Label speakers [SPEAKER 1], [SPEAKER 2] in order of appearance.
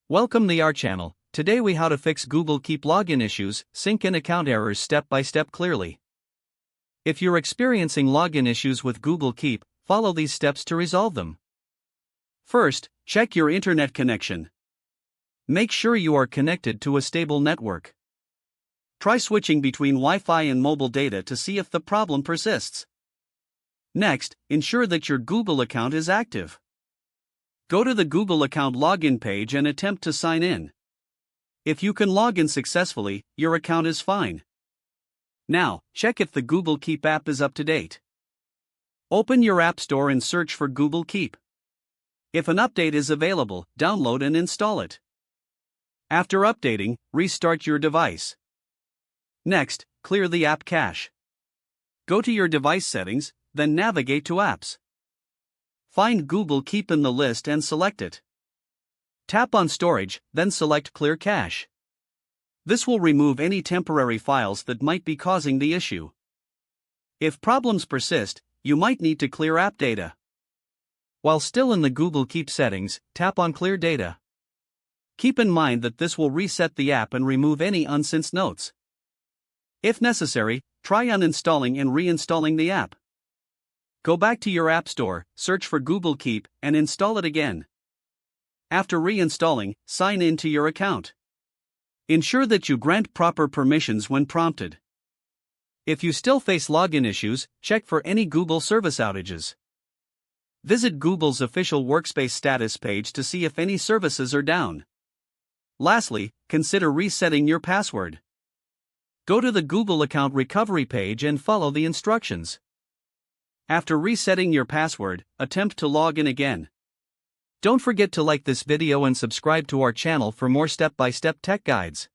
[SPEAKER 1] Welcome to our channel. Today we how to fix Google Keep login issues, sync and account errors step by step clearly. If you're experiencing login issues with Google Keep, follow these steps to resolve them. First, check your internet connection. Make sure you are connected to a stable network. Try switching between Wi-Fi and mobile data to see if the problem persists. Next, ensure that your Google account is active. Go to the Google account login page and attempt to sign in. If you can log in successfully, your account is fine. Now, check if the Google Keep app is up to date. Open your App Store and search for Google Keep. If an update is available, download and install it. After updating, restart your device. Next, clear the app cache. Go to your device settings, then navigate to Apps. Find Google Keep in the list and select it. Tap on Storage, then select Clear Cache. This will remove any temporary files that might be causing the issue. If problems persist, you might need to clear app data. While still in the Google Keep settings, tap on Clear Data. Keep in mind that this will reset the app and remove any unsynced notes. If necessary, try uninstalling and reinstalling the app. Go back to your App Store, search for Google Keep, and install it again. After reinstalling, sign in to your account. Ensure that you grant proper permissions when prompted. If you still face login issues, check for any Google service outages. Visit Google's official Workspace status page to see if any services are down. Lastly, consider resetting your password. Go to the Google account recovery page and follow the instructions. After resetting your password, attempt to log in again. Don't forget to like this video and subscribe to our channel for more step-by-step tech guides.